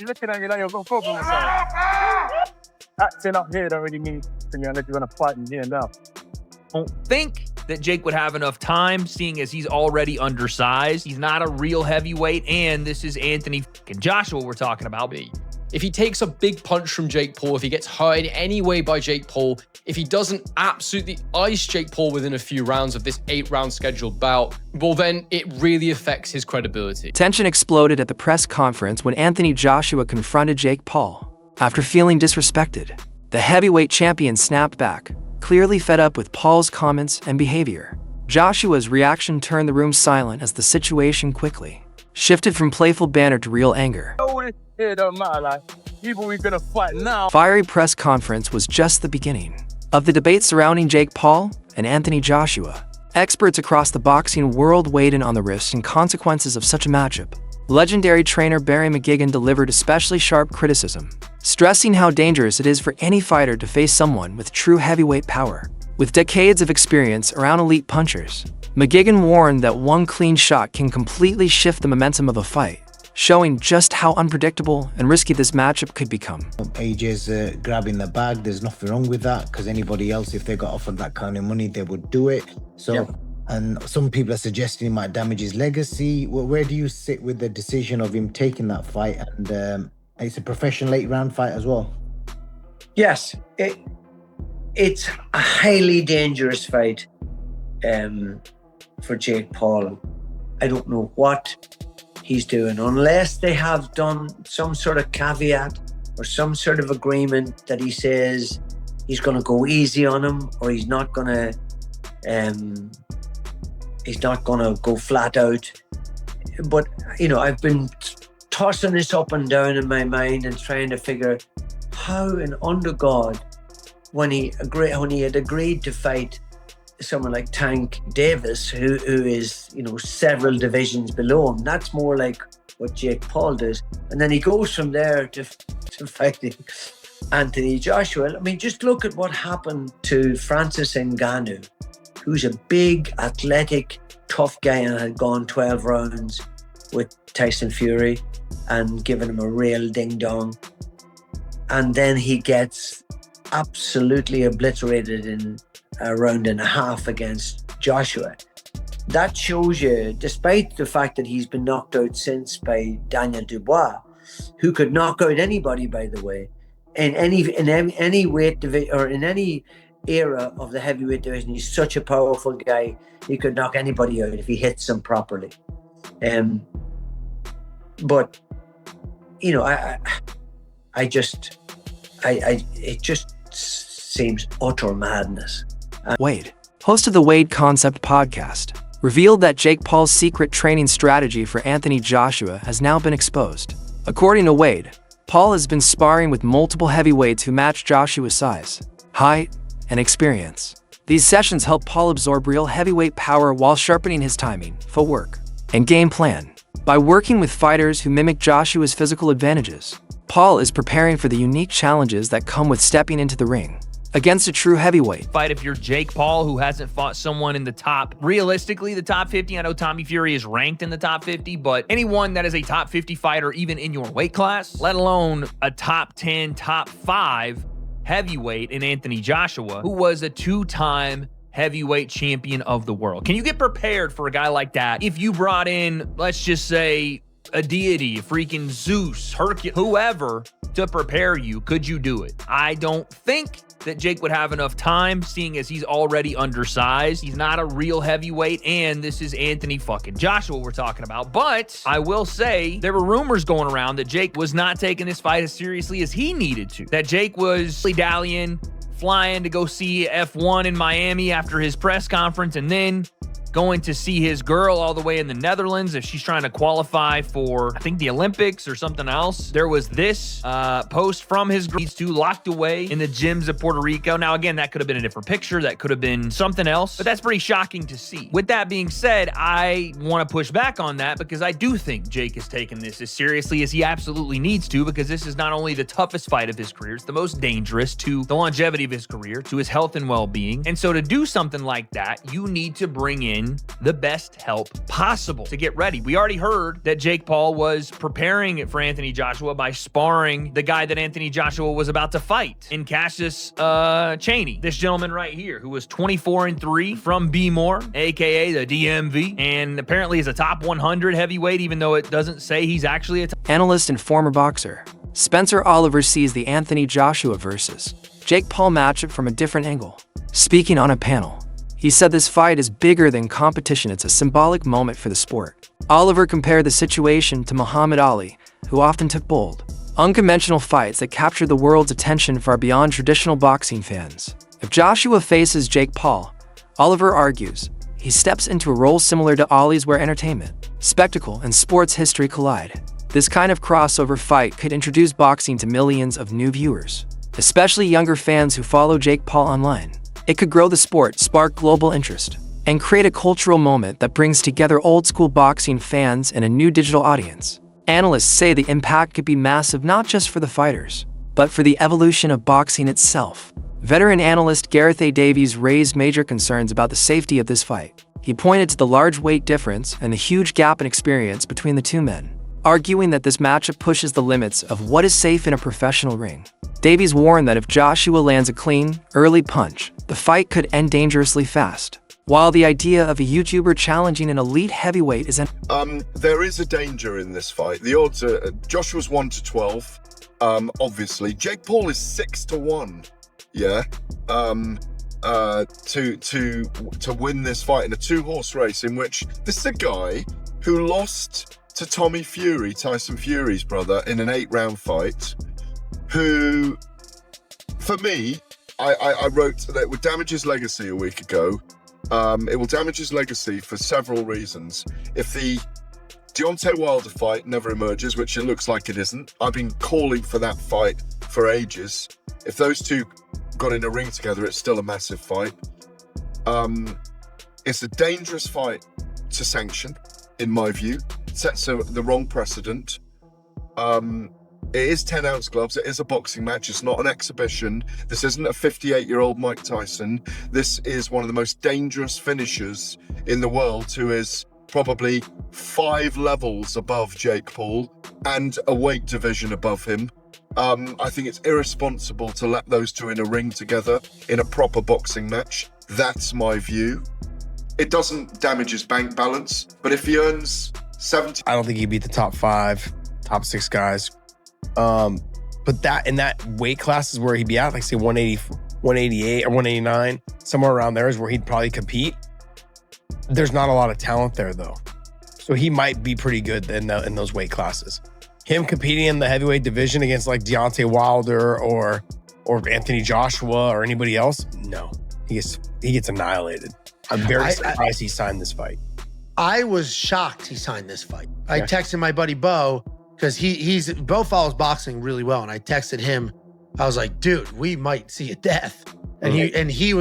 You're looking at me like you're going for myself. Acting up here don't really mean unless you're going to fight me here now. Don't think that Jake would have enough time, seeing as he's already undersized. He's not a real heavyweight, and this is Anthony Joshua we're talking about. If he takes a big punch from Jake Paul, if he gets hurt in any way by Jake Paul, if he doesn't absolutely ice Jake Paul within a few rounds of this 8-round scheduled bout, well then it really affects his credibility. Tension exploded at the press conference when Anthony Joshua confronted Jake Paul. After feeling disrespected, the heavyweight champion snapped back, clearly fed up with Paul's comments and behavior. Joshua's reaction turned the room silent as the situation quickly shifted from playful banter to real anger. It don't matter, like, people we're gonna fight now. Fiery press conference was just the beginning of the debate surrounding Jake Paul and Anthony Joshua. Experts across the boxing world weighed in on the risks and consequences of such a matchup. Legendary trainer Barry McGuigan delivered especially sharp criticism, stressing how dangerous it is for any fighter to face someone with true heavyweight power. With decades of experience around elite punchers, McGuigan warned that one clean shot can completely shift the momentum of a fight, showing just how unpredictable and risky this matchup could become. AJ's grabbing the bag. There's nothing wrong with that, because anybody else, if they got offered that kind of money, they would do it. So, yeah. And some people are suggesting he might damage his legacy. Well, where do you sit with the decision of him taking that fight? And it's a professional 8-round fight as well. Yes, it's a highly dangerous fight for Jake Paul. I don't know what he's doing, unless they have done some sort of caveat or some sort of agreement that he says he's going to go easy on him, or he's not going to go flat out. But you know, I've been tossing this up and down in my mind and trying to figure how, and under God, when he had agreed to fight someone like Tank Davis, who is, you know, several divisions below him. That's more like what Jake Paul does. And then he goes from there to fighting Anthony Joshua. I mean, just look at what happened to Francis Ngannou, who's a big, athletic, tough guy and had gone 12 rounds with Tyson Fury and given him a real ding-dong. And then he gets absolutely obliterated in a round and a half against Joshua. That shows you, despite the fact that he's been knocked out since by Daniel Dubois, who could knock out anybody, by the way, in any weight division or in any era of the heavyweight division. He's such a powerful guy. He could knock anybody out if he hits them properly. But you know, it just seems utter madness. Wade, host of the Wade Concept podcast, revealed that Jake Paul's secret training strategy for Anthony Joshua has now been exposed. According to Wade, Paul has been sparring with multiple heavyweights who match Joshua's size, height, and experience. These sessions help Paul absorb real heavyweight power while sharpening his timing, footwork, and game plan. By working with fighters who mimic Joshua's physical advantages, Paul is preparing for the unique challenges that come with stepping into the ring against a true heavyweight. Fight if you're Jake Paul, who hasn't fought someone in the top, realistically, the top 50. I know Tommy Fury is ranked in the top 50, but anyone that is a top 50 fighter, even in your weight class, let alone a top 10, top 5 heavyweight in Anthony Joshua, who was a 2-time heavyweight champion of the world. Can you get prepared for a guy like that if you brought in, let's just say, a deity, freaking Zeus, Hercules, whoever, to prepare you? Could you do it? I don't think that Jake would have enough time, seeing as he's already undersized. He's not a real heavyweight, and this is Anthony fucking Joshua we're talking about. But I will say there were rumors going around that Jake was not taking this fight as seriously as he needed to. That Jake was dallying, flying to go see F1 in Miami after his press conference, and then going to see his girl all the way in the Netherlands if she's trying to qualify for, I think, the Olympics or something else. There was this post from his girl. These two locked away in the gyms of Puerto Rico. Now, again, that could have been a different picture. That could have been something else, but that's pretty shocking to see. With that being said, I want to push back on that because I do think Jake is taking this as seriously as he absolutely needs to, because this is not only the toughest fight of his career, it's the most dangerous to the longevity of his career, to his health and well-being. And so to do something like that, you need to bring in in the best help possible to get ready. We already heard that Jake Paul was preparing for Anthony Joshua by sparring the guy that Anthony Joshua was about to fight in Cassius Chaney. This gentleman right here, who was 24-3 from B-More, aka the DMV, and apparently is a top 100 heavyweight, even though it doesn't say he's actually a Analyst and former boxer Spencer Oliver sees the Anthony Joshua versus Jake Paul matchup from a different angle. Speaking on a panel, he said this fight is bigger than competition, it's a symbolic moment for the sport. Oliver compared the situation to Muhammad Ali, who often took bold, unconventional fights that captured the world's attention far beyond traditional boxing fans. If Joshua faces Jake Paul, Oliver argues, he steps into a role similar to Ali's where entertainment, spectacle, and sports history collide. This kind of crossover fight could introduce boxing to millions of new viewers, especially younger fans who follow Jake Paul online. It could grow the sport, spark global interest, and create a cultural moment that brings together old-school boxing fans and a new digital audience. Analysts say the impact could be massive not just for the fighters, but for the evolution of boxing itself. Veteran analyst Gareth A. Davies raised major concerns about the safety of this fight. He pointed to the large weight difference and the huge gap in experience between the two men, arguing that this matchup pushes the limits of what is safe in a professional ring. Davies warned that if Joshua lands a clean, early punch, the fight could end dangerously fast. While the idea of a YouTuber challenging an elite heavyweight is there is a danger in this fight. The odds are Joshua's 1-12. Obviously, Jake Paul is 6-1. Yeah. To win this fight in a 2-horse race in which this is a guy who lost to Tommy Fury, Tyson Fury's brother, in an 8-round fight, who, for me, I wrote that it would damage his legacy a week ago. It will damage his legacy for several reasons. If the Deontay Wilder fight never emerges, which it looks like it isn't, I've been calling for that fight for ages. If those two got in a ring together, it's still a massive fight. It's a dangerous fight to sanction, in my view. It sets the wrong precedent. It is 10-ounce gloves. It is a boxing match. It's not an exhibition. This isn't a 58-year-old Mike Tyson. This is one of the most dangerous finishers in the world, who is probably 5 levels above Jake Paul and a weight division above him. I think it's irresponsible to let those two in a ring together in a proper boxing match. That's my view. It doesn't damage his bank balance, but if he earns 70... I don't think he beat the top 5, top 6 guys. But that in that weight class is where he'd be at, like say 180, 188 or 189, somewhere around there is where he'd probably compete. There's not a lot of talent there though. So he might be pretty good in those weight classes. Him competing in the heavyweight division against like Deontay Wilder or Anthony Joshua or anybody else, no. He gets annihilated. I'm very surprised he signed this fight. I was shocked he signed this fight. I texted my buddy Bo, because Bo follows boxing really well, and I texted him. I was like, dude, we might see a death. And he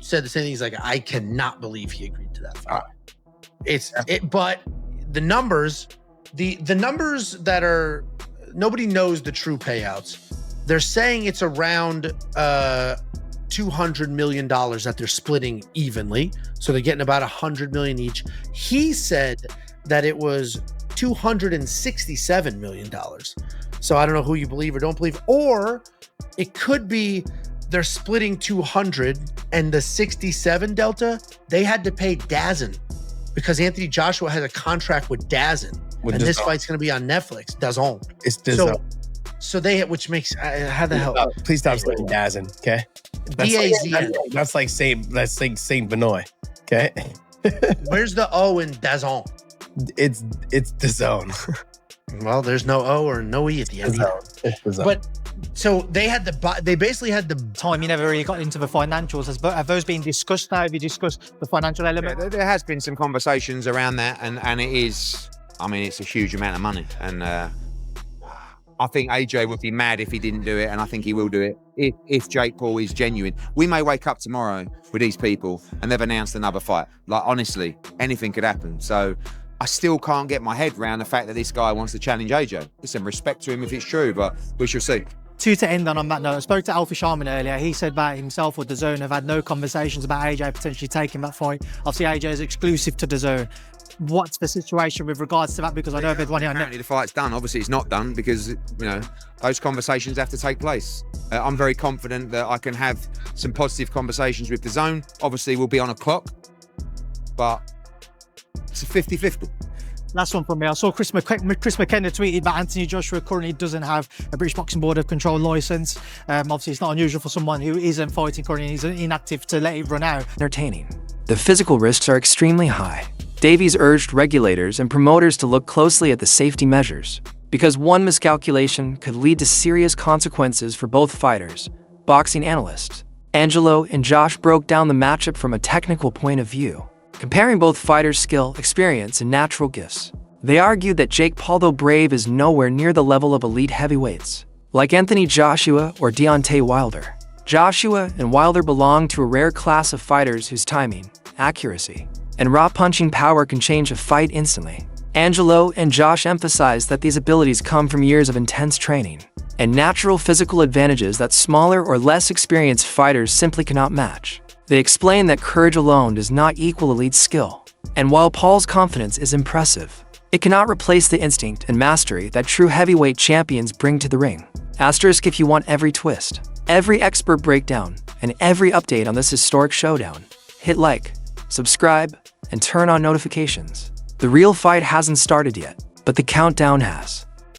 said the same thing. He's like, I cannot believe he agreed to that fight. But the numbers, the numbers that are, nobody knows the true payouts. They're saying it's around $200 million that they're splitting evenly. So they're getting about $100 million each. He said that it was $267 million. So I don't know who you believe or don't believe, or it could be they're splitting 200 and the 67 delta, they had to pay DAZN because Anthony Joshua has a contract with DAZN. And this fight's going to be on Netflix. DAZN. It's DAZN. So they, which makes, how the hell? Please stop saying DAZN, okay? DAZN. That's like Saint Benoit, okay? Where's the O in DAZN? It's DAZN. Well, there's no O or no E at the end. But so they basically had the time. You never really got into the financials. Have those been discussed now? Have you discussed the financial element? Yeah, there has been some conversations around that, and it is. I mean, it's a huge amount of money, and I think AJ would be mad if he didn't do it, and I think he will do it if Jake Paul is genuine. We may wake up tomorrow with these people and they've announced another fight. Like, honestly, anything could happen. So I still can't get my head around the fact that this guy wants to challenge AJ. Listen, respect to him if it's true, but we shall see. To end on that note, I spoke to Alfie Sharman earlier. He said that himself or DAZN have had no conversations about AJ potentially taking that fight. Obviously, AJ is exclusive to DAZN. What's the situation with regards to that? Because I know everyone here. Apparently the fight's done. Obviously, it's not done because, you know, those conversations have to take place. I'm very confident that I can have some positive conversations with DAZN. Obviously, we'll be on a clock, but it's a 50-50. Last one from me. I saw Chris McKenna tweeted that Anthony Joshua currently doesn't have a British Boxing Board of Control license. Obviously, it's not unusual for someone who isn't fighting currently and he's inactive to let it run out. Entertaining. The physical risks are extremely high. Davies urged regulators and promoters to look closely at the safety measures, because one miscalculation could lead to serious consequences for both fighters. Boxing analysts Angelo and Josh broke down the matchup from a technical point of view, comparing both fighters' skill, experience, and natural gifts. They argued that Jake Paul, though brave, is nowhere near the level of elite heavyweights, like Anthony Joshua or Deontay Wilder. Joshua and Wilder belong to a rare class of fighters whose timing, accuracy, and raw punching power can change a fight instantly. Angelo and Josh emphasized that these abilities come from years of intense training and natural physical advantages that smaller or less experienced fighters simply cannot match. They explained that courage alone does not equal elite skill, and while Paul's confidence is impressive, it cannot replace the instinct and mastery that true heavyweight champions bring to the ring. Asterisk if you want every twist, every expert breakdown, and every update on this historic showdown, hit like, subscribe, and turn on notifications. The real fight hasn't started yet, but the countdown has.